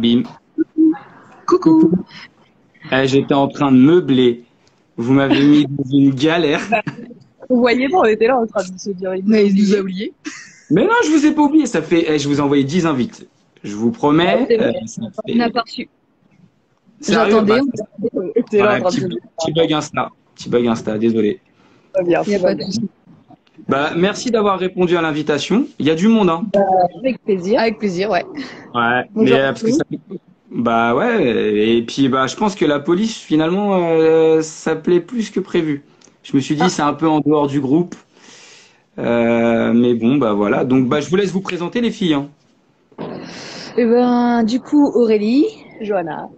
bim. Coucou. J'étais en train de meubler. Vous m'avez mis dans une galère. Vous voyez pas, on était là en train de se dire, mais il nous a oublié. Mais non, je vous ai pas oublié. Ça fait, je vous ai envoyé 10 invites. Je vous promets. C'est vrai. Ça On n'a fait... pas reçu. Sérieux, J'attendais. bah, On était là en train de petit, se dire. petit bug Insta. Petit bug Insta, désolé. Pas bien, Il n'y a pas de souci. Bah, merci d'avoir répondu à l'invitation. Il y a du monde, hein. Avec plaisir. Avec plaisir, ouais. Ouais. Bonjour à Parce que ça... Bah ouais. Et puis bah, je pense que la police finalement, ça plaît plus que prévu. Je me suis dit c'est un peu en dehors du groupe. Mais bon, bah voilà. Donc bah je vous laisse vous présenter les filles, hein. Et ben, du coup, Aurélie, Johanna.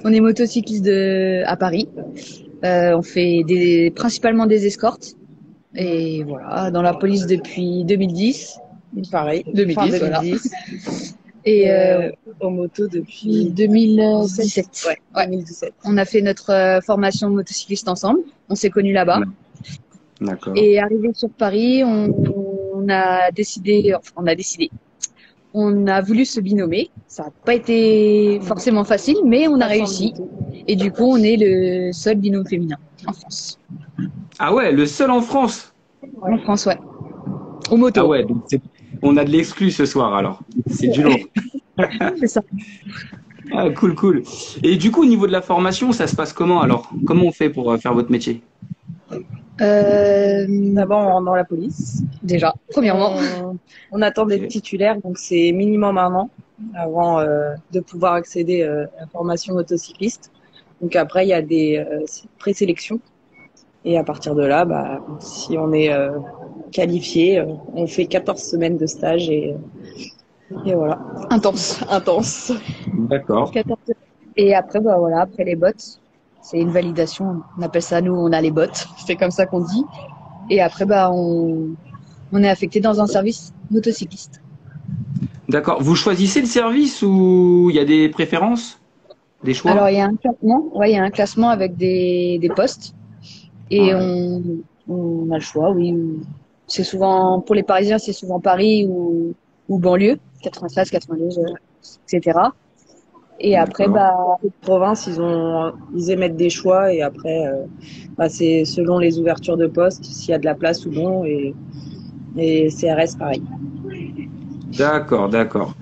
on est motocycliste à Paris. On fait principalement des escortes. Et voilà, dans la police depuis 2010. Pareil. 2010, Fin voilà. 2010. Et Aux motos depuis 2017. Ouais, 2017. On a fait notre formation motocycliste ensemble. On s'est connus là-bas. Ouais. D'accord. Et arrivé sur Paris, on a décidé. On a voulu se binômer. Ça n'a pas été forcément facile, mais on a réussi. Et du coup, on est le seul binôme féminin en France. Ah ouais, le seul en France. En France, ouais. Au moto. Ah ouais, donc on a de l'exclu ce soir alors. C'est du lourd. C'est ça. Ah, cool, cool. Et du coup, au niveau de la formation, ça se passe comment alors? Comment on fait pour faire votre métier? D'abord, on rentre dans la police. Déjà, premièrement. On attend d'être titulaire, donc c'est minimum 1 an avant de pouvoir accéder à la formation motocycliste. Donc après, il y a des présélections. Et à partir de là, bah, si on est qualifié, on fait 14 semaines de stage et voilà. Intense. D'accord. Et après, bah voilà, après les bottes, c'est une validation. On appelle ça, nous, on a les bottes. C'est comme ça qu'on dit. Et après, bah, on est affecté dans un service motocycliste. D'accord. Vous choisissez le service ou il y a des préférences? Des choix? Alors, il y a un classement. Ouais, il y a un classement avec des postes. Et Ouais. on a le choix, oui. C'est souvent, pour les Parisiens, c'est souvent Paris ou banlieue, 93, 92, etc. Et après, bah, Les provinces, ils émettent des choix et après, bah, c'est selon les ouvertures de poste, s'il y a de la place ou non, et CRS pareil. D'accord, d'accord.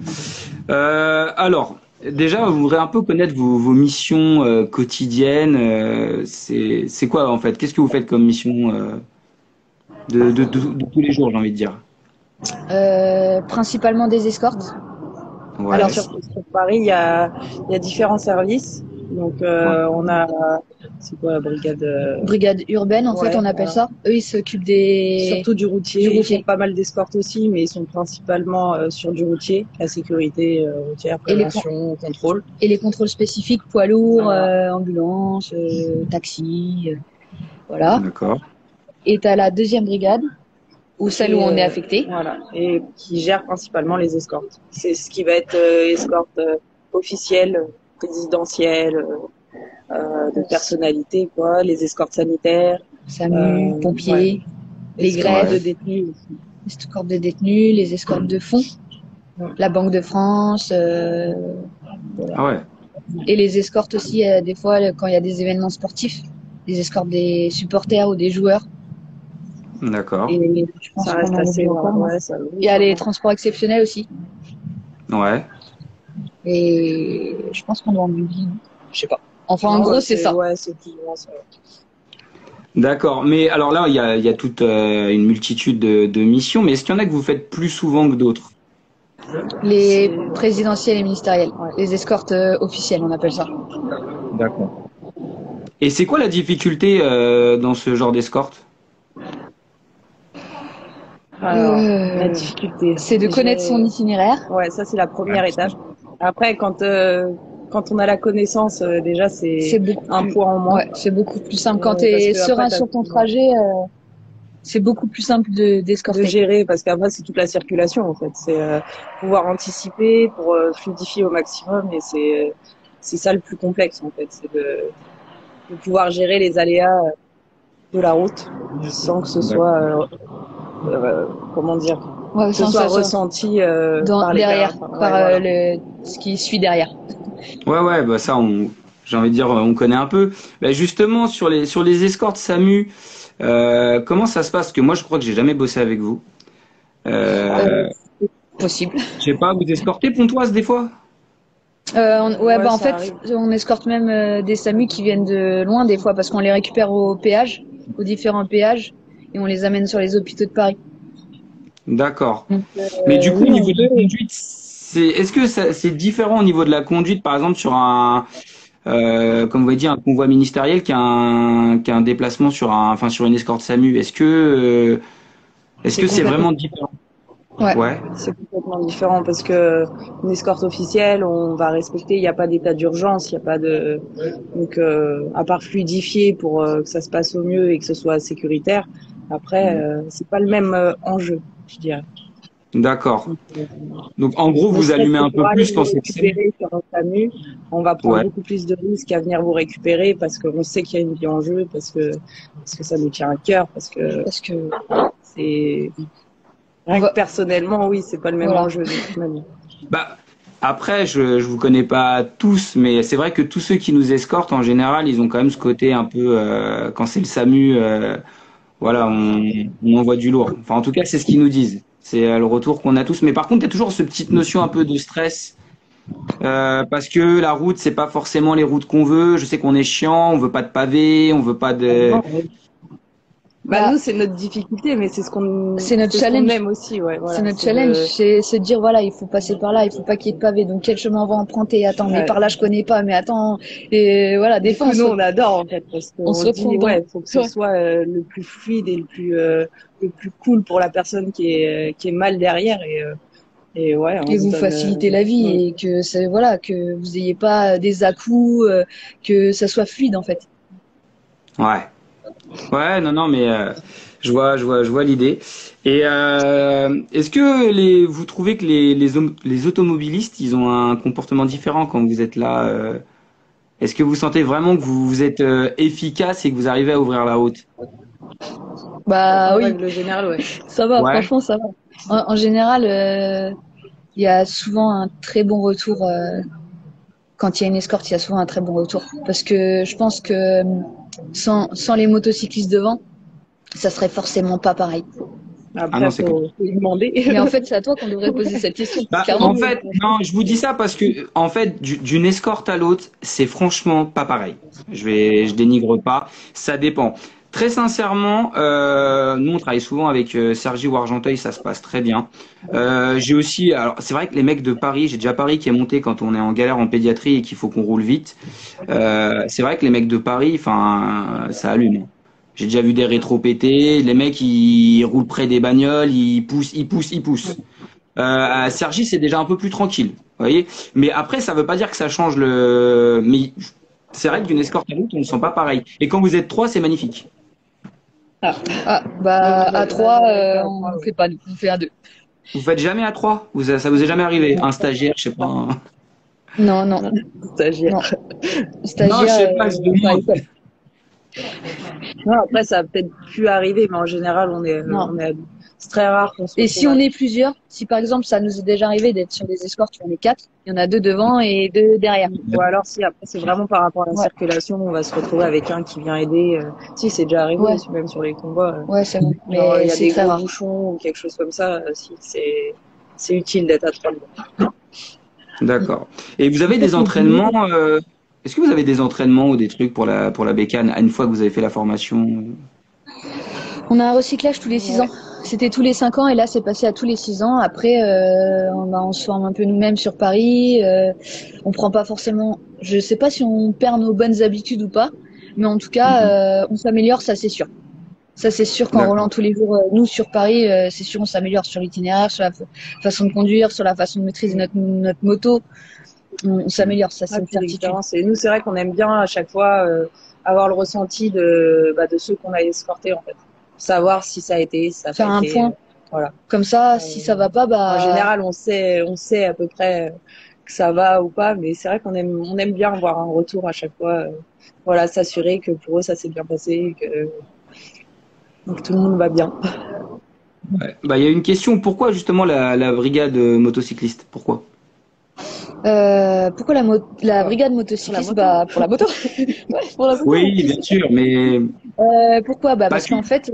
Alors, déjà, je voudrais un peu connaître vos missions quotidiennes. C'est quoi en fait? Qu'est-ce que vous faites comme mission de tous les jours, j'ai envie de dire? principalement des escortes. Ouais. Alors, Sur Paris, il y a différents services. Donc, on a, c'est quoi la brigade brigade urbaine, en fait, on appelle ça. Eux, ils s'occupent surtout du routier. Ils font pas mal d'escortes aussi, mais ils sont principalement sur du routier, la sécurité routière, prévention, contrôle. Et les contrôles spécifiques, poids lourds, ambulance, taxi, voilà. D'accord. Et tu as la deuxième brigade, ou celle où on est affecté. Voilà, et qui gère principalement les escortes. C'est ce qui va être escorte officielle, présidentielle, de personnalité, quoi, les escortes sanitaires. SAMU, pompiers, les grèves de détenus, les escortes de détenus, les escortes de fonds, la Banque de France. Voilà. Ah ouais. Et les escortes aussi, des fois, quand il y a des événements sportifs, les escortes des supporters ou des joueurs. D'accord. Et je pense ça reste assez. Il y a les transports exceptionnels aussi. Ouais. Et je pense qu'on doit en oublier. Je sais pas. Enfin, en gros, c'est ça. Ouais, c'est plus ou moins ça. D'accord. Mais alors là, il y a toute une multitude de missions, mais est-ce qu'il y en a que vous faites plus souvent que d'autres? Les présidentielles et ministérielles, les escortes officielles, on appelle ça. D'accord. Et c'est quoi la difficulté dans ce genre d'escorte? Alors, la difficulté, c'est de connaître son itinéraire. Ouais, ça c'est la première étape. Après, quand on a la connaissance, déjà c'est un point en moins. Ouais, c'est beaucoup plus simple. Quand tu es serein sur ton trajet, c'est beaucoup plus simple d'escorter. De gérer, parce qu'après c'est toute la circulation en fait. C'est pouvoir anticiper pour fluidifier au maximum, et c'est ça le plus complexe en fait. C'est de pouvoir gérer les aléas de la route sans que ce soit comment dire, Ouais, que ce soit ressenti par les derrière, gars. Enfin, par voilà. ce qui suit derrière. Ouais, bah ça, j'ai envie de dire, on connaît un peu. Bah justement, sur les escortes SAMU, comment ça se passe? Parce que moi, je crois que j'ai jamais bossé avec vous. Euh, Euh, Possible. je sais pas, vous escortez Pontoise des fois? Ouais, bah en Ça fait, arrive. on escorte même des SAMU qui viennent de loin des fois parce qu'on les récupère au péage, aux différents péages, et on les amène sur les hôpitaux de Paris. D'accord. Donc Mais du coup, au oui, on niveau de la peut. conduite, est-ce que c'est différent au niveau de la conduite, par exemple, sur comme vous avez dit, un convoi ministériel qui a un déplacement enfin, sur une escorte SAMU? Est-ce C'est que c'est complètement vraiment différent? Ouais. Ouais. C'est complètement différent parce que une escorte officielle, on va respecter, il n'y a pas d'état d'urgence, il n'y a pas de donc à part fluidifier pour que ça se passe au mieux et que ce soit sécuritaire. Après, c'est pas le même enjeu, je dirais. D'accord. Donc, Donc, en gros, ne vous serait-ce allumez que un peu pour aller plus quand vous c'est le SAMU. récupérer sur un SAMU, on va prendre Ouais. beaucoup plus de risques à venir vous récupérer parce qu'on sait qu'il y a une vie en jeu, parce que ça nous tient à cœur, parce que Parce que c'est on rien que va, personnellement, oui, c'est pas le même voilà. enjeu de toute manière. Bah, après, je vous connais pas tous, mais c'est vrai que tous ceux qui nous escortent, en général, ils ont quand même ce côté un peu, quand c'est le SAMU, voilà, on envoie du lourd. Enfin, en tout cas, c'est ce qu'ils nous disent. C'est le retour qu'on a tous. Mais par contre, il y a toujours cette petite notion un peu de stress, parce que la route, c'est pas forcément les routes qu'on veut. Je sais qu'on est chiant, on veut pas de pavés, on veut pas de. Bah Bah, nous c'est notre difficulté, mais c'est notre c'est ce qu'on challenge. aime aussi, ouais, C'est voilà, notre c'est challenge, de c'est se dire voilà, il faut passer par là, il faut pas qu'il y ait de pavé. Donc quel chemin on va emprunter? Attends, mais ouais. par là je connais pas, mais attends. Et voilà, des Du fois coup nous on adore en fait parce on qu'on se se dit retrouve dans. ouais, faut que ce Ouais. soit le plus fluide et le plus cool pour la personne qui est mal derrière et ouais, on Et se vous donne faciliter la vie et que c'est voilà que vous ayez pas des à-coups, que ça soit fluide en fait. Ouais. Ouais, non, non, mais je vois l'idée. Et est-ce que vous trouvez que les automobilistes, ils ont un comportement différent quand vous êtes là? Est-ce que vous sentez vraiment que vous êtes efficace et que vous arrivez à ouvrir la route? Bah en oui, règle générale, ouais. ça va, Ouais. franchement ça va. En général, il y a souvent un très bon retour. Quand il y a une escorte, il y a souvent un très bon retour. Parce que je pense que sans les motocyclistes devant, ça serait forcément pas pareil. Ah non, Après c'est clair. faut lui demander. Mais en fait, c'est à toi qu'on devrait poser cette question, Bah, clairement. en fait, non, je vous dis ça parce que, en fait, d'une escorte à l'autre, c'est franchement pas pareil. Je dénigre pas. Ça dépend. Très sincèrement, nous on travaille souvent avec Sergi ou Argenteuil, ça se passe très bien. J'ai aussi, alors c'est vrai que les mecs de Paris, j'ai déjà Paris qui est monté quand on est en galère en pédiatrie et qu'il faut qu'on roule vite. C'est vrai que les mecs de Paris, enfin, ça allume. J'ai déjà vu des rétros pétés, les mecs ils roulent près des bagnoles, ils poussent, ils poussent, ils poussent. À Cergy, c'est déjà un peu plus tranquille, vous voyez. Mais après, ça veut pas dire que ça change le. Mais c'est vrai que d'une escorte à l'autre, on ne sent pas pareil. Et quand vous êtes trois, c'est magnifique. Ah, Ah, nous, bah, à trois, à on trois, ne ouais. fait pas, on fait à deux. Vous faites jamais à trois. Ça vous est jamais arrivé. Un stagiaire, je sais pas. Non, non, Non, stagiaire. non. Non, je Stagiaire, sais pas, je pas à demande. l'école. Non, après ça a peut-être pu arriver, mais en général Non. on est à deux. C'est très rare qu'on se Et retrouve si à on deux. est plusieurs, si par exemple ça nous est déjà arrivé d'être sur des escortes où on est quatre, il y en a deux devant et deux derrière. Ou alors si après c'est vraiment par rapport à la Ouais, circulation, on va se retrouver avec un qui vient aider. Si c'est déjà arrivé, ouais, même sur les convois. ouais, c'est bon. Genre il Mais y a c'est des très gros rare. bouchons ou quelque chose comme ça. Si c'est utile d'être à trois. D'accord. Et vous avez des entraînements. Est-ce que vous avez des entraînements ou des trucs pour la bécane une fois que vous avez fait la formation? On a un recyclage tous les 6 ans. C'était tous les 5 ans et là c'est passé à tous les 6 ans. Après, on se forme un peu nous-mêmes sur Paris. On prend pas forcément. Je sais pas si on perd nos bonnes habitudes ou pas, mais en tout Mhm. cas, on s'améliore, ça c'est sûr. Ça c'est sûr qu'en roulant D'accord. tous les jours, nous sur Paris, c'est sûr on s'améliore sur l'itinéraire, sur la façon de conduire, sur la façon de maîtriser notre moto. On s'améliore, ça c'est Ouais, une puis certitude. l'expérience. Et nous, c'est vrai qu'on aime bien à chaque fois avoir le ressenti de ceux qu'on a escortés, en fait. Savoir si ça a été, si ça n'a pas Faire un été. point. Voilà. Comme ça, si ça va pas, En bah général, on sait à peu près que ça va ou pas, mais c'est vrai on aime bien avoir un retour à chaque fois. Voilà, s'assurer que pour eux, ça s'est bien passé, que tout le monde va bien. Ouais. Bah, il y a une question. Pourquoi justement la brigade motocycliste? Pourquoi? Pourquoi la brigade motocycliste? Bah, pour la moto. Ouais, pour la moto en Oui, plus. bien sûr, mais Pourquoi? Bah, pas parce que. qu'en fait,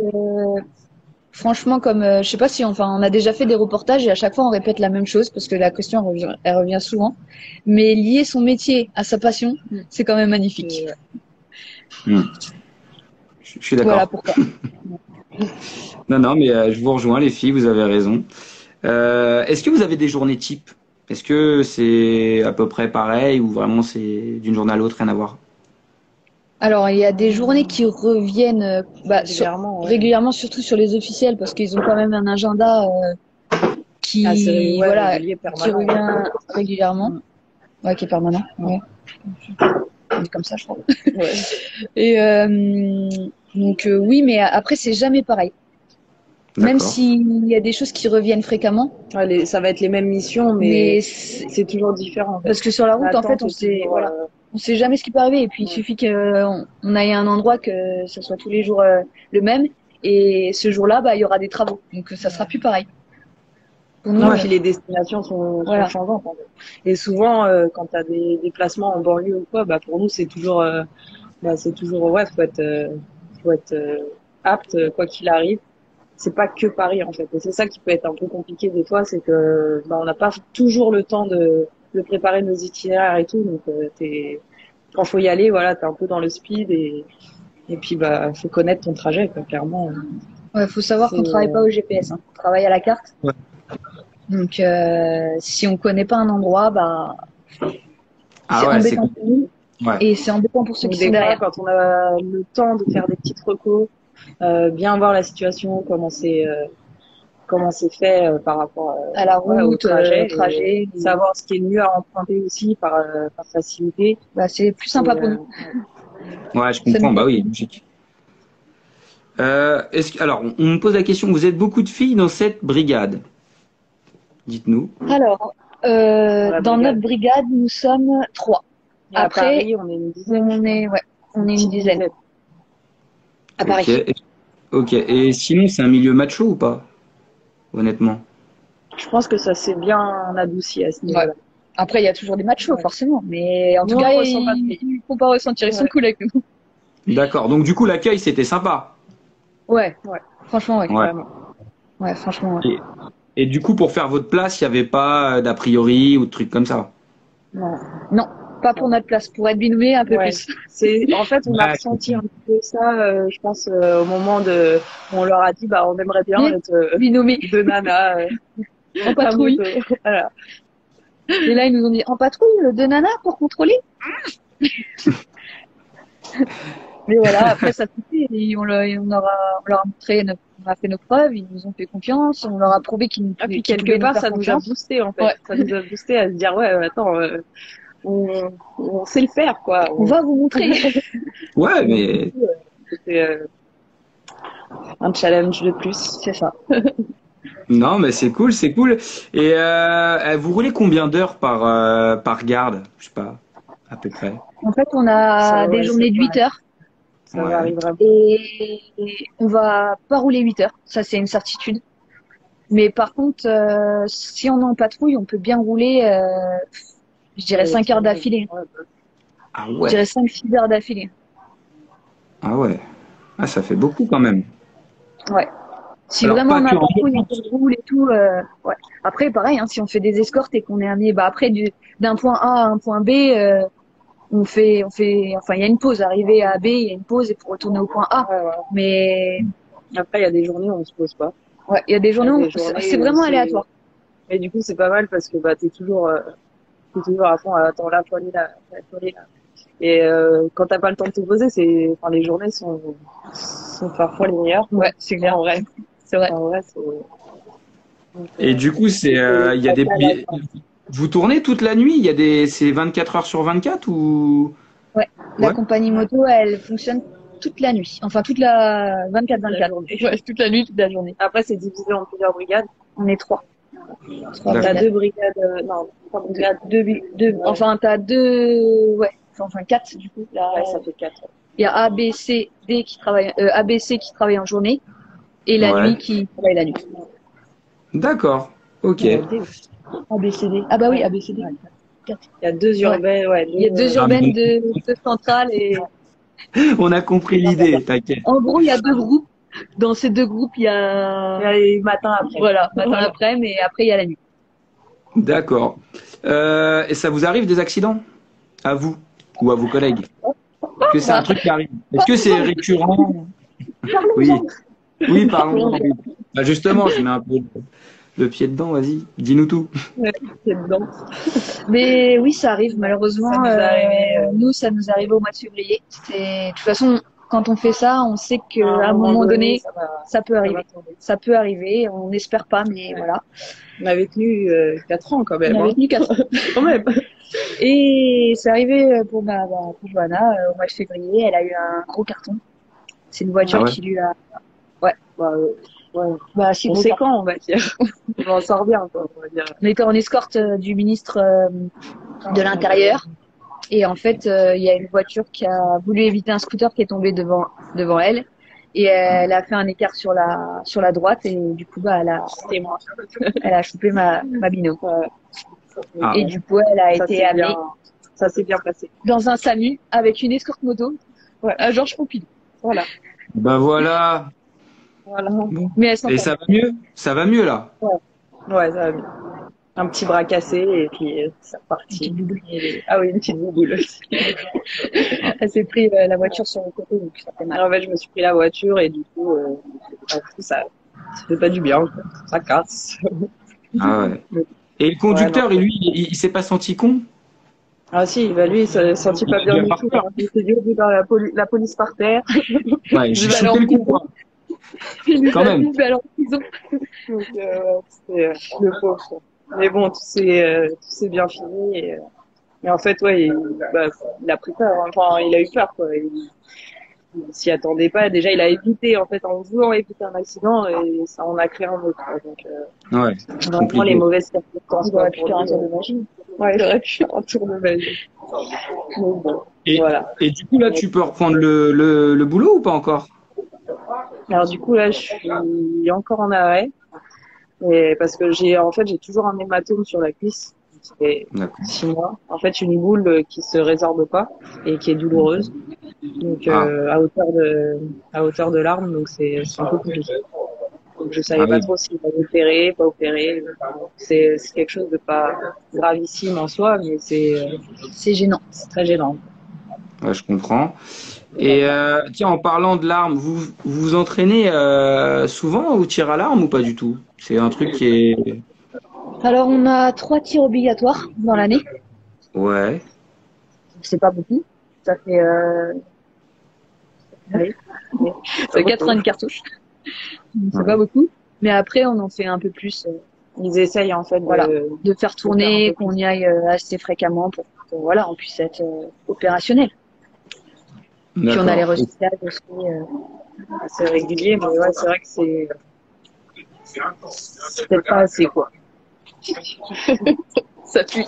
franchement, comme je sais pas si, enfin, on a déjà fait des reportages et à chaque fois on répète la même chose parce que la question elle revient souvent. Mais lier son métier à sa passion, c'est quand même magnifique. Hmm. Je suis Voilà d'accord. pourquoi. Non, non, mais je vous rejoins, les filles, vous avez raison. Est-ce que vous avez des journées types? Est-ce que c'est à peu près pareil ou vraiment c'est d'une journée à l'autre, rien à voir? Alors, il y a des journées qui reviennent Régulièrement, ouais. régulièrement, surtout sur les officiels, parce qu'ils ont quand même un agenda qui, Ouais, voilà, régulier, qui permanent. revient régulièrement, Mm. ouais, qui est permanent, ouais. On dit comme ça, je crois. Ouais. Et donc oui, mais après c'est jamais pareil. Même D'accord. s'il y a des choses qui reviennent fréquemment, Ouais, ça va être les mêmes missions, mais mais c'est toujours différent, en fait. parce que sur la route, en fait, L'attente est toujours, on sait jamais ce qui peut arriver. Et puis il ouais. suffit qu'on aille à un endroit que ça soit tous les jours le même, et ce jour-là, bah il y aura des travaux, donc ça sera plus pareil. Pour nous, Non, et puis les destinations sont voilà. changeantes, en fait. Et souvent, quand tu as des déplacements en banlieue ou quoi, bah, pour nous, c'est toujours, ouais, faut être apte, quoi qu'il arrive. C'est pas que Paris, en fait. Et c'est ça qui peut être un peu compliqué des fois, c'est que, bah, on n'a pas toujours le temps de préparer nos itinéraires et tout. Donc, quand faut y aller, voilà, t'es un peu dans le speed et puis, bah, faut connaître ton trajet, quoi, clairement. Ouais, faut savoir C'est, qu'on travaille pas au GPS, hein. On travaille à la carte. Ouais. Donc si on connaît pas un endroit, bah Ah c'est ouais, c'est embêtant compliqué. pour nous Ouais. et c'est embêtant pour ceux donc qui sont des fois, derrière. quand on a le temps de faire des petites recos, bien voir la situation, comment c'est fait par rapport À la ouais, au route, trajet, trajet, et savoir ce qui est le mieux à emprunter aussi par facilité. bah c'est plus C'est, sympa pour nous. Ouais, je Ça nous comprends. Bah oui, logique. Alors, on me pose la question, vous êtes beaucoup de filles dans cette brigade? Dites-nous. Alors, dans la dans notre brigade. brigade, nous sommes 3. Et à Après, Paris, on est une dizaine, je crois. on est une Petite dizaine à Ok. Paris. Ok. Et sinon, c'est un milieu macho ou pas? Honnêtement. Je pense que ça s'est bien adouci à ce Ouais. niveau-là. Après, il y a toujours des machos, Ouais. forcément. Mais en Nous, tout on cas, le ressent pas trop. ils font pas ressentir. Ils sont Ouais. cool avec nous. D'accord. Donc, du coup, l'accueil, c'était sympa. Ouais, Ouais, franchement, ouais. Ouais. vraiment. Ouais, franchement, ouais. Et, et du coup, pour faire votre place, il n'y avait pas d'a priori ou de trucs comme ça. Non. Non, pas pour notre place. Pour être binômé, un peu Ouais. plus. En fait, on a Ouais. ressenti un petit peu ça, je pense, au moment où on leur a dit, bah, on aimerait bien Mais être binômé deux nanas en à patrouille. moto. Voilà. Et là, ils nous ont dit en patrouille, deux nanas pour contrôler. Mais voilà, après ça suffit. Et on leur a montré, on a fait nos preuves, ils nous ont fait confiance, on leur a prouvé Ah, puis qu'ils quelque pouvaient nous part, faire ça nous a confiance. boosté, en fait. Ouais. Ça nous a boosté à se dire, ouais, attends, on sait le faire, quoi. On va vous montrer. Ouais, Donc, du mais coup, c'était un challenge de plus. C'est ça. non, mais c'est cool, c'est cool. Et vous roulez combien d'heures par garde? Je sais pas, à peu près. En fait, on a des Ouais, journées de 8 heures ça Ouais. arrivera. et on va pas rouler 8 heures. Ça, c'est une certitude. Mais par contre, si on est en patrouille, on peut bien rouler, je dirais 5 heures d'affilée. Ouais, Ah Je dirais ouais. 5-6 heures d'affilée. Ah ouais. Ah, ça fait beaucoup quand même. Ouais. Si Alors, vraiment pas on a que un en patrouille et montant. qu'on roule et tout, ouais. Après, pareil, hein, si on fait des escortes et qu'on est amené, bah après d'un point A à un point B, enfin il y a une pause. Arrivé à B, il y a une pause et pour retourner au point A. ouais. Mais Après, il y a des journées où on se pose pas. ouais, il y a des Il y journées a où des journées c'est où vraiment aléatoire. Mais du coup, c'est pas mal parce que bah t'es toujours à fond. Attends, là, faut aller là, faut aller là. Et quand t'as pas le temps de te poser, enfin, les journées sont parfois les meilleures. Ouais, c'est clair. En vrai, C'est vrai. en vrai, donc, Et du coup, il y a vous tournez toute la nuit? C'est 24 heures sur 24 ou? Ouais. La Ouais. compagnie moto, elle fonctionne toute la nuit. Enfin, toute la 24-24. Ouais, toute la nuit, toute la journée. Après, c'est divisé en plusieurs brigades. On est 3. Trois D'accord. T'as brigades. deux brigades, non, trois brigades. Enfin, t'as deux, ouais. Enfin, 4, du coup. Là, Ouais, ça fait quatre. il y a A, B, C qui travaille en journée et la Ouais. nuit qui travaille la nuit. D'accord. Ok. Il y a D. ABCD. Ah bah oui, ABCD. Il y a deux urbaines, ouais. Il y a deux Ah, urbaines de centrales et on a compris l'idée, t'inquiète. en gros, il y a deux groupes. Dans ces deux groupes, il y Il y a a les matins après. voilà, matin après, mais après il y a la nuit. D'accord. Et ça vous arrive des accidents? À vous ou à vos collègues? Est-ce que c'est un truc qui arrive? Est-ce que c'est récurrent? Oui. Oui, parlons. Bah justement, je mets un peu le pied dedans, vas-y. Dis-nous tout. Ouais, c'est dedans. Mais oui, ça arrive malheureusement. Ça nous est arrivé, Nous, ça nous arrive au mois de février. De toute façon, quand on fait ça, on sait qu'à À un moment donné, ça peut va arriver. tomber. Ça peut arriver. On n'espère pas, mais voilà. On avait tenu 4 ans quand même. On avait Hein. tenu 4 ans. Quand même. Et c'est arrivé pour pour Johanna au mois de février. Elle a eu un gros carton. C'est une voiture Ah ouais. qui lui a. Bah, ouais. Bah, si gros carton. Conséquent, on va dire. On en sort bien, quoi, on va dire. On était en escorte du ministre de l'Intérieur. Et en fait, il y a une voiture qui a voulu éviter un scooter qui est tombé devant elle. Et elle a fait un écart sur la droite. Et du coup, bah, C'était moi. elle a chopé ma binôme. Ah. Et du coup, elle a été amenée Ça s'est bien passé. dans un SAMU avec une escorte moto à Georges Pompidou. Voilà. Bah voilà. Voilà. Bon. Mais elle s'en Et ça va mieux? Ça va mieux là? Ouais, ça va bien. Un petit bras cassé et puis c'est reparti. Ah oui, une petite bouboule aussi. Elle s'est pris la voiture sur le côté, donc ça fait mal. Alors en fait, je me suis pris la voiture et du coup, ça fait pas du bien, quoi. Ça casse. Ah ouais. Et le conducteur, Ouais, non. lui, il s'est pas senti con? Ah si, bah lui, il s'est senti pas Il bien a du pas tout. peur. Il s'est dit, oh putain, la police par terre. Ouais, j'ai Je vais shooté aller le en coup, quoi. Il nous Quand a même. dit, bah alors, prison. Donc, c'est le pauvre, quoi. Mais bon, tout s'est bien fini. Mais en fait, ouais, il a pris peur. Hein. Enfin, il a eu peur, quoi. Il s'y attendait pas. Déjà, il a évité, en fait, en voulant éviter un accident, et ça en a créé un autre. Quoi. Donc, Ouais. vraiment Compliqué. les mauvaises circonstances. Il aurait quoi, pu faire un tour de magie. Ouais, il aurait pu faire un tour de magie. Donc, bon, Et, voilà. et du coup, là, tu peux reprendre le boulot ou pas encore? Alors, du coup, là, je suis encore en arrêt. Et parce que j'ai toujours un hématome sur la cuisse. Ça fait D'accord. 6 mois. En fait, une boule qui se résorbe pas et qui est douloureuse. Donc, à hauteur de l'arme. Donc, c'est un peu compliqué. Donc, je savais Ah pas oui. trop s'il va opérer, pas opérer. C'est quelque chose de pas gravissime en soi, mais C'est gênant. c'est très gênant. Ouais, je comprends. Et tiens, en parlant de l'arme, vous vous entraînez souvent au tir à l'arme ou pas du tout? C'est un truc qui est... Alors, on a 3 tirs obligatoires dans l'année. Ouais. C'est pas beaucoup. Ça fait, allez, ça fait 80 cartouches. C'est Ouais. pas beaucoup. Mais après, on en fait un peu plus. Ils essayent, en fait, Voilà. De faire tourner, un peu qu'on y aille assez fréquemment pour que, voilà, on puisse être opérationnel. Puis on a D'accord. les recyclages aussi. assez régulier, mais ouais, c'est vrai que c'est peut-être pas assez, quoi. Ça pue.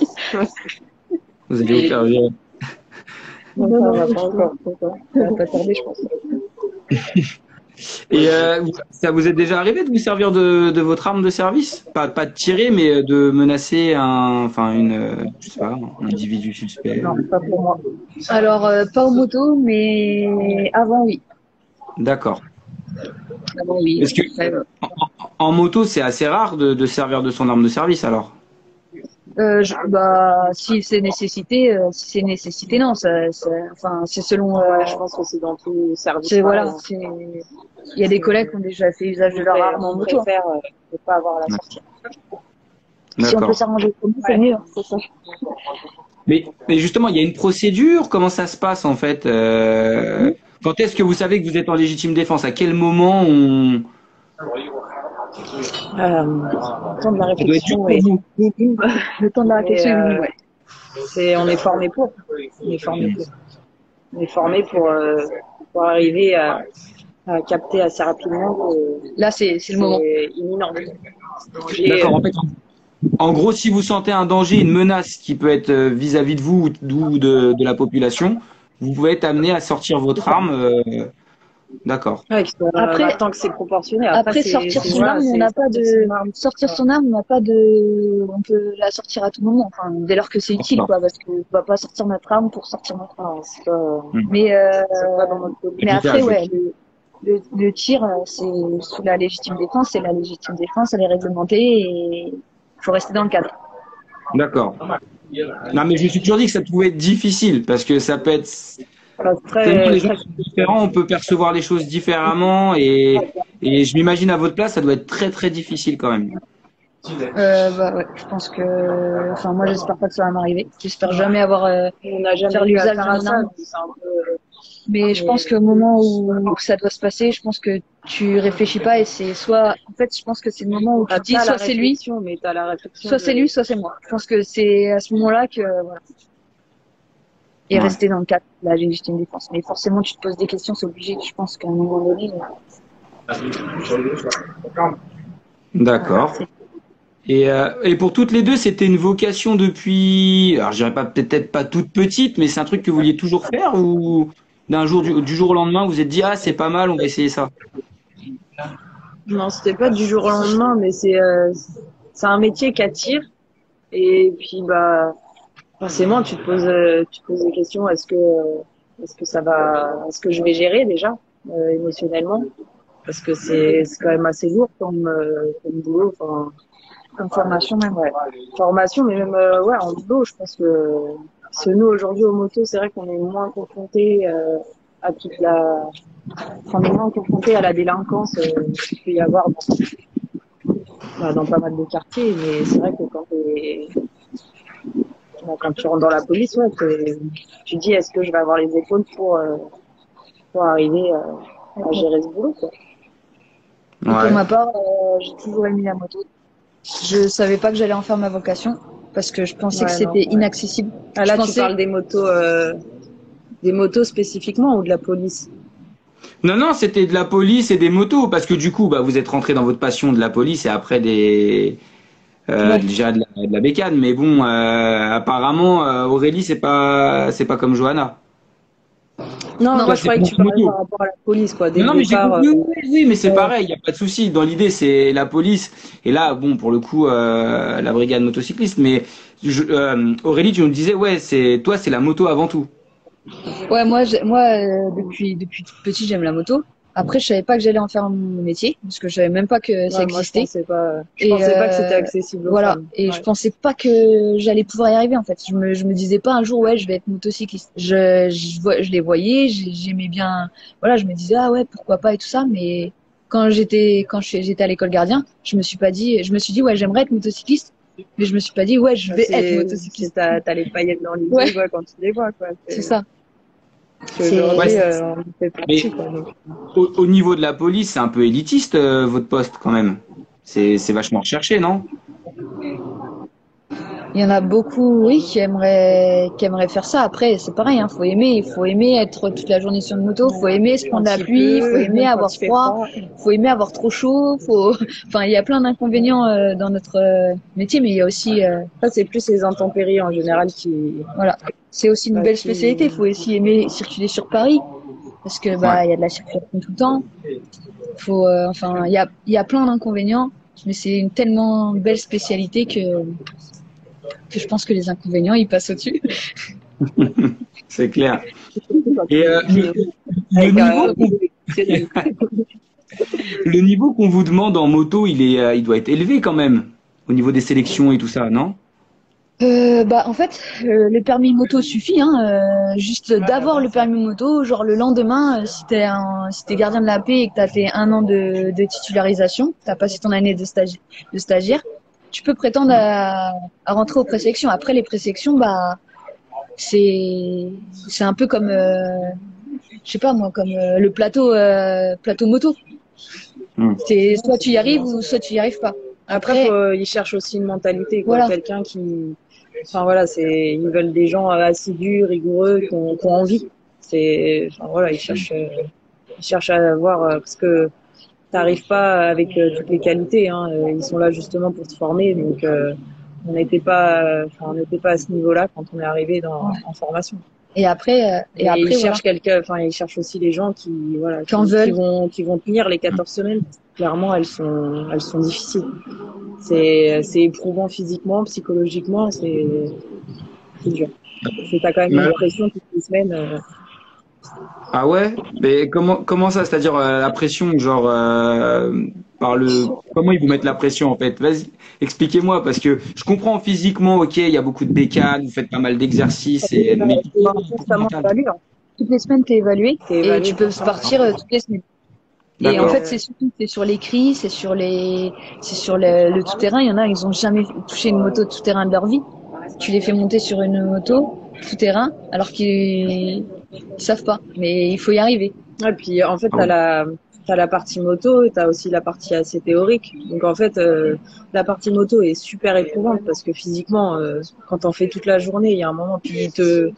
Vous allez vous faire virer. Non, ça va pas encore. Ça va pas tarder, je pense. Et ça vous est déjà arrivé de vous servir de votre arme de service? Pas de tirer, mais de menacer je sais pas, un individu suspect. Non, pas pour moi. Alors, pas aux motos, mais avant, oui. D'accord. Avant, oui. Parce que Après, en moto, c'est assez rare de servir de son arme de service, alors. si c'est nécessité, non, c'est selon. Ouais, je pense que c'est dans tout le service. Voilà, il y a des collègues qui ont déjà fait usage de leur arme en On moto. préfère ne pas avoir à la sortir. Si on peut D'accord. s'arranger comme ça, c'est mieux. Hein. C'est ça. Mais justement, il y a une procédure. Comment ça se passe en fait? Quand est-ce que vous savez que vous êtes en légitime défense? À quel moment on... Le temps de la Ça doit être dur réflexion pour est vous. Le temps de la réflexion, ouais. on est formé pour. On est formé pour arriver à capter assez rapidement que Là, c'est le moment. c'est imminent. D'accord. En fait, en gros, si vous sentez un danger, une menace qui peut être vis-à-vis de vous ou de la population, vous pouvez être amené à sortir votre arme D'accord. Ouais, Après, tant que c'est proportionné. après sortir son arme, on n'a pas de sortir son arme, on n'a pas de, on peut la sortir à tout moment. Enfin, dès lors que c'est utile, D'accord. quoi, parce qu'on va pas sortir notre arme pour sortir notre arme. Non, c'est pas, Mais c'est pas dans notre politique. mais après, L'usage, oui. ouais, le tir, c'est sous la légitime défense, c'est la légitime défense, elle est réglementée et il faut rester dans le cadre. D'accord. Non, mais je me suis toujours dit que ça pouvait être difficile parce que ça peut être Enfin, tellement les gens très, sont différents, on peut percevoir les choses différemment et je m'imagine à votre place, ça doit être très très difficile quand même. Bah ouais, je pense que, enfin, moi, j'espère pas que ça va m'arriver. J'espère jamais avoir on n'a faire jamais eu l'usage affaire de à mon ça, arme. donc c'est un peu, Mais je pense qu'au moment où ça doit se passer, je pense que tu réfléchis pas et c'est soit, en fait, je pense que c'est le moment où tu te dis t'as la soit c'est lui, réflexion, mais t'as la réflexion soit c'est lui, soit c'est moi. Je pense que c'est à ce moment-là que, voilà. Et Ouais. rester dans le cadre de la légitime défense. Mais forcément, tu te poses des questions, c'est obligé. Je pense qu'à un moment donné, voilà, D'accord. Et pour toutes les deux, c'était une vocation depuis, alors je dirais pas peut-être pas toute petite, mais c'est un truc que vous vouliez toujours faire ou d'un jour du jour au lendemain, vous vous êtes dit ah c'est pas mal, on va essayer ça. non, c'était pas du jour au lendemain, mais c'est un métier qui attire. Et puis, bah, forcément, tu te poses des questions. Est-ce que ça va, est-ce que je vais gérer déjà, émotionnellement? Parce que c'est quand même assez lourd comme boulot. Enfin, comme formation même. ouais. Formation, mais même, ouais, en boulot, je pense que nous, aujourd'hui, aux motos, c'est vrai qu'on est moins confrontés, à enfin, on est moins confrontés à la délinquance, qu'il peut y avoir dans pas mal de quartiers. Mais c'est vrai que quand tu rentres dans la police, ouais, tu dis, est-ce que je vais avoir les épaules pour arriver, à gérer ce boulot, quoi. Et pour Ouais. ma part, j'ai toujours aimé la moto. Je savais pas que j'allais en faire ma vocation parce que je pensais que Ouais, non, c'était ouais. inaccessible. Ah, Je là, tu pensais, parles des motos spécifiquement ou de la police? Non, non, c'était de la police et des motos, parce que du coup, bah, vous êtes rentré dans votre passion de la police et après ouais, déjà de la bécane. Mais bon, apparemment, Aurélie, c'est pas comme Johanna. Non, non, moi, Toi, je c'est croyais que plus tu parlais moto. par rapport à la police, quoi. Dès Non, le non, mais j'ai départ, compris. Oui, oui, oui, mais c'est ouais. pareil, il n'y a pas de souci. Dans l'idée, c'est la police. Et là, bon, pour le coup, la brigade motocycliste. Mais Aurélie, tu nous disais, ouais, toi, c'est la moto avant tout. ouais, moi, depuis toute petite, j'aime la moto. Après, je savais pas que j'allais en faire mon métier parce que je savais même pas que ça Ouais, moi, existait. je Et pensais pas que c'était accessible aux voilà. femmes. Et je Ouais. pensais pas que j'allais pouvoir y arriver en fait. Je me disais pas un jour ouais, je vais être motocycliste. Je les voyais, j'aimais bien. Voilà, je me disais ah ouais, pourquoi pas et tout ça. Mais j'étais à l'école gardien, je me suis dit ouais, j'aimerais être motocycliste. Mais je me suis pas dit ouais, je Bah, vais être motocycliste. t'as les paillettes dans les Ouais, yeux, quoi, quand tu les vois, quoi. c'est ça. Ouais, Qu'aujourd'hui, C'est on en fait mais partie, quoi. Donc. au niveau de la police, c'est un peu élitiste, votre poste, quand même. C'est vachement recherché, non? Il y en a beaucoup, oui, qui aimeraient faire ça. Après, c'est pareil, hein, il faut aimer être toute la journée sur une moto, faut aimer se Quand prendre la il pluie, faut pleut, aimer avoir quand il fait froid, froid. faut aimer avoir trop chaud, enfin, il y a plein d'inconvénients dans notre métier, mais il y a aussi, Ça, c'est plus les intempéries, en général, voilà, c'est aussi une bah, belle qui, spécialité. Il faut aussi aimer circuler sur Paris, parce que Ouais. bah, il y a de la circulation tout le temps. Enfin, il y a plein d'inconvénients, mais c'est une tellement belle spécialité que je pense que les inconvénients, ils passent au-dessus. C'est clair. quand Et le avec, niveau c'est- le niveau qu'on vous demande en moto, il doit être élevé quand même, au niveau des sélections et tout ça, non? Bah en fait le permis moto suffit hein, juste d'avoir le permis moto genre le lendemain si t'es gardien de la paix et que t'as fait un an de titularisation, t'as passé ton année de stagiaire, tu peux prétendre à rentrer aux présélections. Après les présélections bah c'est un peu comme je sais pas moi comme le plateau moto, Hmm. c'est soit tu y arrives ou soit tu y arrives pas. Après, Après ils cherchent aussi une mentalité, quoi. voilà, Quelqu'un enfin voilà, ils veulent des gens assidus, rigoureux, qui ont envie. Enfin voilà, ils cherchent à voir, parce que t'arrives pas avec toutes les qualités, hein. Ils sont là justement pour te former, donc on n'était pas à ce niveau-là quand on est arrivé en formation. Et après, Et après, ils voilà. cherchent quelqu'un, enfin, ils cherchent aussi les gens qui, voilà, Qui en veulent. qui vont tenir les 14 semaines. Clairement, elles sont difficiles. C'est éprouvant physiquement, psychologiquement, c'est dur. T'as quand même Mais une alors- pression toutes les semaines. Ah ouais? Mais comment ça? C'est-à-dire la pression, genre comment ils vous mettent la pression en fait? Vas-y, expliquez-moi parce que je comprends physiquement, ok, il y a beaucoup de bécanes, vous faites pas mal d'exercices mais pourquoi, C'est pourquoi constamment mental? évalué, hein. Toutes les semaines, tu es évalué T'es et évalué tu peux constamment. partir toutes les semaines. Et en D'accord. fait, c'est sur les cris, c'est sur le tout-terrain. Il y en a, ils ont jamais touché une moto tout-terrain de leur vie. Tu les fais monter sur une moto tout-terrain alors qu'ils savent pas. Mais il faut y arriver. Et puis, en fait, Ah ouais. t'as la partie moto et t'as aussi la partie assez théorique. Donc, en fait, la partie moto est super éprouvante parce que physiquement, quand t'en fais toute la journée, il y a un moment, puis il te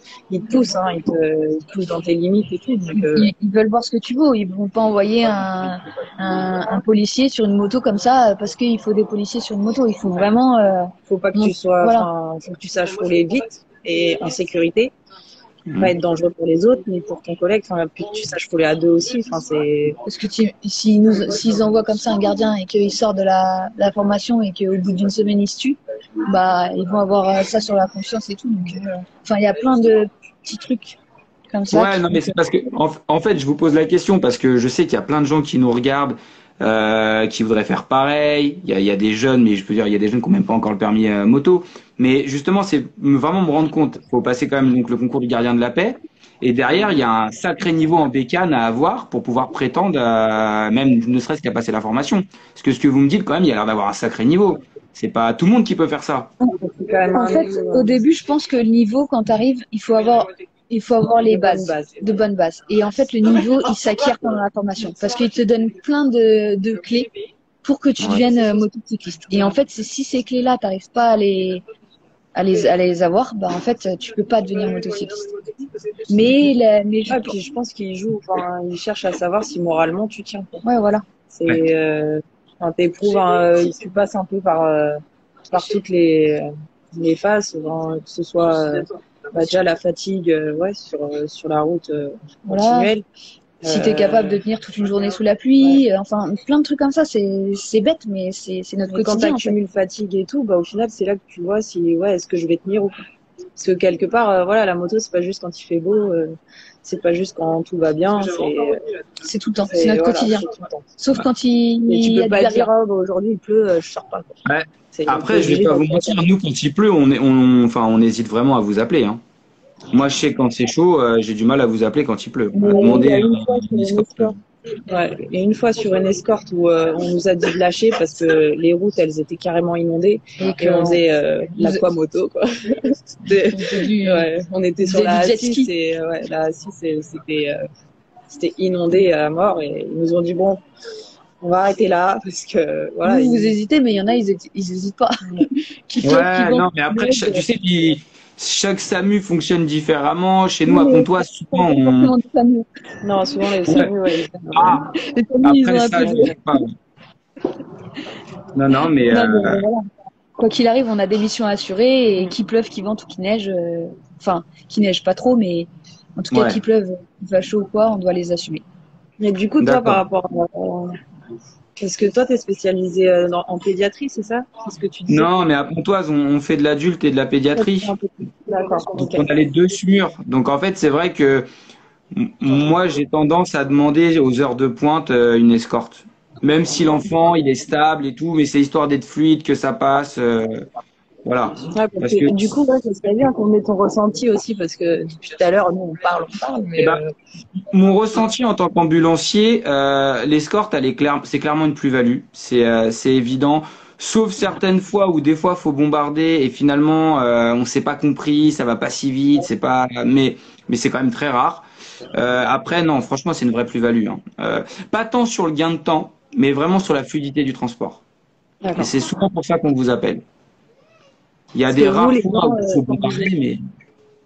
pousse, hein, il te pousse dans tes limites et tout. Donc, Ils veulent voir ce que tu vaux. Ils vont pas envoyer un policier sur une moto comme ça parce qu'il faut des policiers sur une moto. Il faut vraiment, faut pas que tu sois, voilà. enfin, faut que tu saches rouler vite et en sécurité. Mhm. Pas être dangereux pour les autres, ni pour ton collègue. Enfin, puis que tu saches rouler à deux aussi. Enfin, c'est, Parce que s'ils envoient comme ça un gardien et qu'il sort de la formation et qu'au bout d'une semaine il se tue, bah ils vont avoir ça sur la conscience et tout. Donc, enfin, il y a plein de petits trucs comme ça. Ouais, non, mais c'est parce que, en fait, je vous pose la question parce que je sais qu'il y a plein de gens qui nous regardent, qui voudraient faire pareil. Il y a des jeunes, mais je peux dire, il y a des jeunes qui n'ont même pas encore le permis moto. Mais justement, c'est vraiment me rendre compte. Faut passer quand même donc le concours du gardien de la paix. Et derrière, il y a un sacré niveau en bécane à avoir pour pouvoir prétendre, même ne serait-ce qu'à passer la formation. Parce que ce que vous me dites, quand même, il y a l'air d'avoir un sacré niveau. C'est pas tout le monde qui peut faire ça. c'est quand même En fait, au début, je pense que le niveau, quand tu arrives, il faut avoir les bases, de bonnes bases. Et en fait, le niveau, il s'acquiert pendant la formation parce qu'il te donne plein de clés pour que tu deviennes motocycliste. Et en fait, si ces clés-là, tu n'arrives pas à les avoir, bah en fait, tu peux pas devenir motocycliste. Mais ouais, puis je pense qu'il joue, enfin, il cherche à savoir si moralement tu tiens, quoi. ouais, voilà. C'est, enfin, t'éprouves, tu passes un peu par toutes les phases, que ce soit, déjà la fatigue, ouais, sur la route, Voilà. continuelle. Si tu es capable de tenir toute une journée sous la pluie, enfin, plein de trucs comme ça, c'est bête, mais c'est notre Mais quand quotidien. En fait. t'accumules fatigue et tout, bah, au final, c'est là que tu vois si, ouais, est-ce que je vais tenir ou pas. Parce que quelque part, voilà, la moto, c'est pas juste quand il fait beau, c'est pas juste quand tout va bien, C'est tout le temps, c'est notre voilà, quotidien. c'est tout le temps. Sauf quand il Et tu y a peux du pas verglas. dire, oh, bah, aujourd'hui il pleut, je sors pas, quoi. Ouais. C'est Après, je vais obligé pas vous d'être mentir, nous, quand il pleut, enfin, on hésite vraiment à vous appeler, hein. Moi, je sais que quand c'est chaud, j'ai du mal à vous appeler quand il pleut. Mais Demandez il y a une à fois sur une une escorte. escorte. Ouais, il y a une fois sur une escorte où on nous a dit de lâcher parce que les routes elles étaient carrément inondées et on faisait l'aquamoto quoi. Ouais, on était sur la A6 et ouais, la A6 c'était inondé à mort et ils nous ont dit bon, on va arrêter là parce que voilà. Vous hésitez, mais il y en a, ils hésitent pas. Ouais, non, mais après, tu sais, chaque SAMU fonctionne différemment. Chez nous, à Pontoise, souvent, Non, souvent les SAMU, ouais. Ah, après ça, je sais pas. Non, mais voilà. Quoi qu'il arrive, on a des missions à assurer et qu'il pleuve, qu'il vente ou qu'il neige, enfin, qu'il neige pas trop, mais en tout cas, qu'il pleuve, qu'il fasse chaud ou quoi, on doit les assumer. Et du coup, toi, par rapport à... Est-ce que toi, tu es spécialisé en pédiatrie, c'est ça? C'est ce que tu disais? Non, mais à Pontoise, on fait de l'adulte et de la pédiatrie. D'accord. Donc, on a les deux murs. Donc, en fait, c'est vrai que moi, j'ai tendance à demander aux heures de pointe une escorte. Même si l'enfant, il est stable et tout, mais c'est histoire d'être fluide, que ça passe. Voilà. Ouais, parce que, du coup, ça serait bien qu'on ait ton ressenti aussi, parce que depuis tout à l'heure, nous, on parle, mais... Mon ressenti en tant qu'ambulancier, l'escorte, c'est clairement une plus-value. C'est évident. Sauf certaines fois où des fois faut bombarder et finalement on s'est pas compris, ça va pas si vite, mais c'est quand même très rare. Après non, franchement c'est une vraie plus-value, hein. Pas tant sur le gain de temps, mais vraiment sur la fluidité du transport. Et c'est souvent pour ça qu'on vous appelle. Il y a des rares fois où il faut bombarder, mais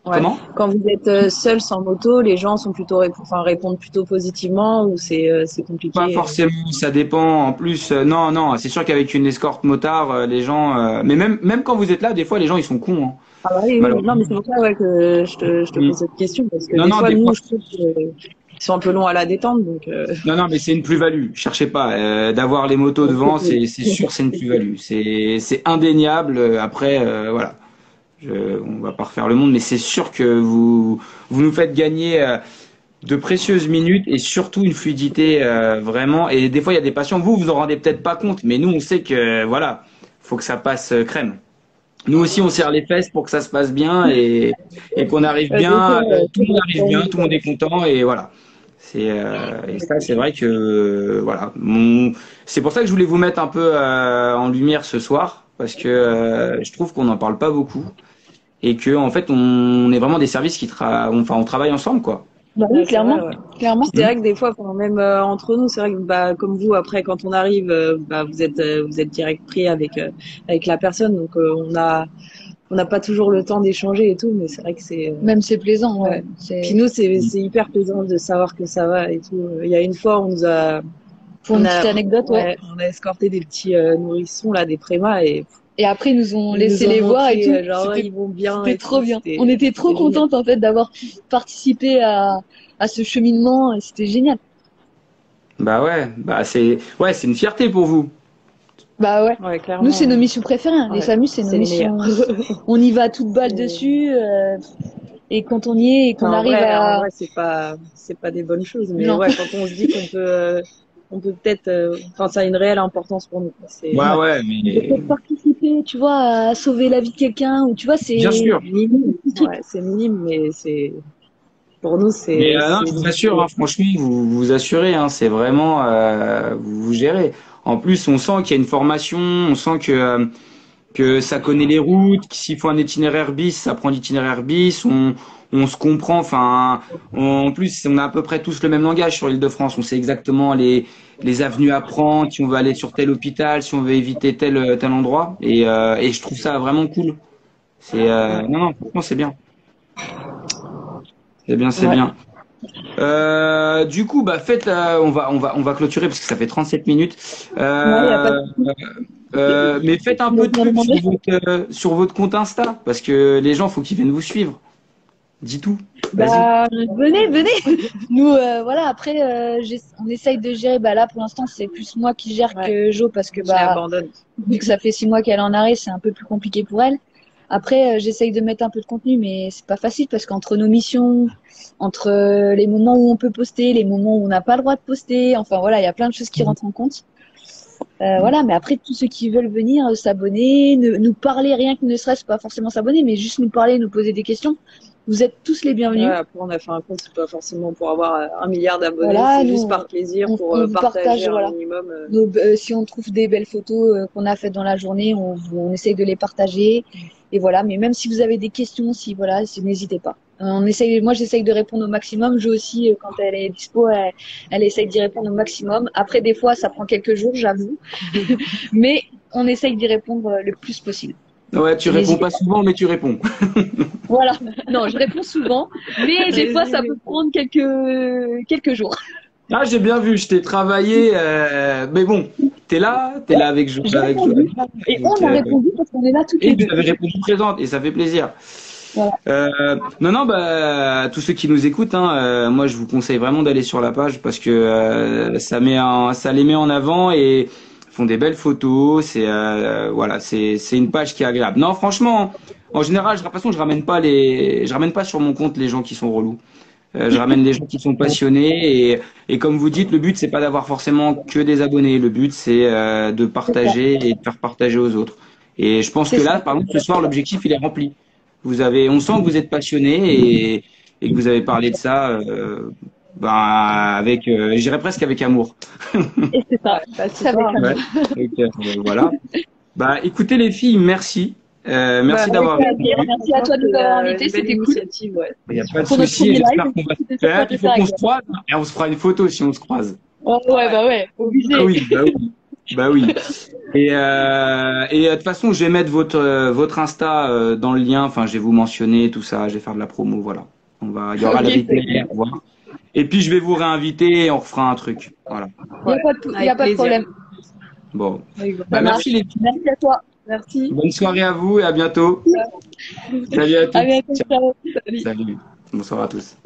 Ouais. Comment? Quand vous êtes seul sans moto, les gens sont plutôt répondent plutôt positivement ou c'est compliqué. Pas forcément, ça dépend. En plus, non, non, c'est sûr qu'avec une escorte motard, les gens, mais même quand vous êtes là, des fois, les gens, ils sont cons, hein, Ah oui, oui. Non, malheureusement. mais c'est pour ça ouais, que je te Mm. pose cette question parce que Non, des non, fois, des fois, nous, je trouve qu'ils sont un peu longs à la détente, donc. non, non, mais c'est une plus-value. Cherchez pas. D'avoir les motos devant, c'est sûr, c'est une plus-value. C'est indéniable. Après, voilà. On va pas refaire le monde, mais c'est sûr que vous nous faites gagner de précieuses minutes et surtout une fluidité vraiment. Et des fois, il y a des patients, vous en rendez peut-être pas compte, mais nous, on sait que voilà, faut que ça passe crème. Nous aussi, on serre les fesses pour que ça se passe bien et qu'on arrive bien. Tout le monde arrive bien, tout le monde est content et voilà. Et ça, c'est vrai que voilà. C'est pour ça que je voulais vous mettre un peu en lumière ce soir parce que je trouve qu'on n'en parle pas beaucoup et que en fait, on est vraiment des services on travaille ensemble, quoi. Bah Ouais, oui, clairement, vrai, ouais. clairement. C'est vrai que des fois, même entre nous, c'est vrai que bah, comme vous, après, quand on arrive, bah, vous êtes direct pris avec la personne, donc on n'a pas toujours le temps d'échanger et tout, mais c'est vrai que c'est. Même c'est plaisant, ouais. Ouais. Puis nous, c'est hyper plaisant de savoir que ça va et tout. Il y a une fois, on nous a. Pour une petite anecdote, ouais. On a escorté des petits nourrissons là, des prémas et après ils nous ont ils laissé nous ont les voir et montré, tout. genre ils vont bien. C'était trop bien. C'était- On était trop c'était génial. contentes en fait d'avoir participé à ce cheminement et c'était génial. Bah ouais, c'est une fierté pour vous. Bah ouais. Ouais, clairement. Nous c'est nos missions préférées. Hein. Les Ouais, FAMU c'est nos c'est les missions. meilleurs. On y va à toute balle C'est- dessus et quand on y est et qu'on En arrive vrai, à. en vrai, c'est pas des bonnes choses, mais Non. ouais, quand on se dit on peut peut-être, enfin, ça a une réelle importance pour nous. Quoi. C'est Ouais, mais Peut-être participer, tu vois, à sauver la vie de quelqu'un ou tu vois c'est. bien sûr. minime, ouais, c'est minime, mais pour nous, Mais non, je vous assure, hein, c'est- franchement, vous assurez, hein, c'est vraiment vous gérez. En plus, on sent qu'il y a une formation, on sent que ça connaît les routes, que s'il faut un itinéraire bis, ça prend l'itinéraire bis, on se comprend, enfin, en plus, on a à peu près tous le même langage sur l'Île-de-France, on sait exactement les avenues à prendre, si on veut aller sur tel hôpital, si on veut éviter tel endroit, et je trouve ça vraiment cool. Non, franchement, c'est bien. C'est bien, c'est Ouais. bien. Du coup, bah faites, on va clôturer parce que ça fait 37 minutes. Ouais, y a pas Mais faites un peu de pub sur votre compte Insta parce que les gens, faut qu'ils viennent vous suivre. Dis tout. Vas-y. Bah, venez. Nous, voilà, après, on essaye de gérer. Bah là, pour l'instant, c'est plus moi qui gère que Jo parce que je bah, l'abandonne. vu que ça fait 6 mois qu'elle est en arrêt, c'est un peu plus compliqué pour elle. Après, j'essaye de mettre un peu de contenu, mais c'est pas facile parce qu'entre nos missions, entre les moments où on peut poster, les moments où on n'a pas le droit de poster, enfin voilà, il y a plein de choses qui rentrent en compte. Voilà, mais après, tous ceux qui veulent venir s'abonner, nous parler, rien que ne serait-ce pas forcément s'abonner, mais juste nous parler, nous poser des questions, vous êtes tous les bienvenus. Ouais, après, on a fait un compte, c'est pas forcément pour avoir 1 milliard d'abonnés, Voilà, c'est nous, juste par plaisir, on pour vous partager partage, un voilà. minimum. Si on trouve des belles photos qu'on a faites dans la journée, on essaye de les partager. Et voilà, mais même si vous avez des questions, n'hésitez pas. Moi, j'essaye de répondre au maximum. Jo aussi, quand elle est dispo, elle essaye d'y répondre au maximum. Après, des fois, ça prend quelques jours, j'avoue. Mais on essaye d'y répondre le plus possible. Ouais, tu réponds pas souvent, mais tu réponds. Voilà. Non, je réponds souvent, mais des fois, ça peut prendre quelques jours. Ah, j'ai bien vu, je t'ai travaillé, mais bon, t'es là avec Jo. Et on a répondu parce qu'on est là toutes les Et deux. vous avez répondu présente, et ça fait plaisir. Voilà. Non, bah, tous ceux qui nous écoutent, hein, moi je vous conseille vraiment d'aller sur la page parce que ça les met en avant et font des belles photos. Voilà, c'est une page qui est agréable. Non, franchement, en général, de toute façon, je ramène pas sur mon compte les gens qui sont relous. Je ramène les gens qui sont passionnés et comme vous dites, le but c'est pas d'avoir forcément que des abonnés. Le but c'est de partager et de faire partager aux autres. Et je pense que là, par exemple, ce soir, l'objectif il est rempli. On sent que vous êtes passionné et que vous avez parlé de ça, avec, je dirais presque avec amour. Et c'est ça. C'est ça. Ouais. Donc, voilà. Bah, écoutez les filles, merci. Merci d'avoir répondu. Merci à toi de nous avoir invités, c'était cool. Ouais. Il n'y a pas de Pour notre souci. premier J'espère live, qu'on va se c'était faire. sympa de Il faut faire qu'on avec se croise et on se fera une photo si on se croise. Oh, ouais, bah ouais, obligé. Ah oui, bah oui. Bah oui. De toute façon, je vais mettre votre Insta dans le lien. Enfin, je vais vous mentionner tout ça. Je vais faire de la promo. Voilà. Il y aura Ok, le c'est replay. Voilà. Et puis, je vais vous réinviter et on refera un truc. Voilà. Il y a pas de problème. Bon. Avec grand Bah, Ça merci marche. les filles. Merci à toi. Merci. Bonne soirée à vous et à bientôt. Salut à À tous. bientôt. Ciao. Salut. Salut. Bonsoir à tous.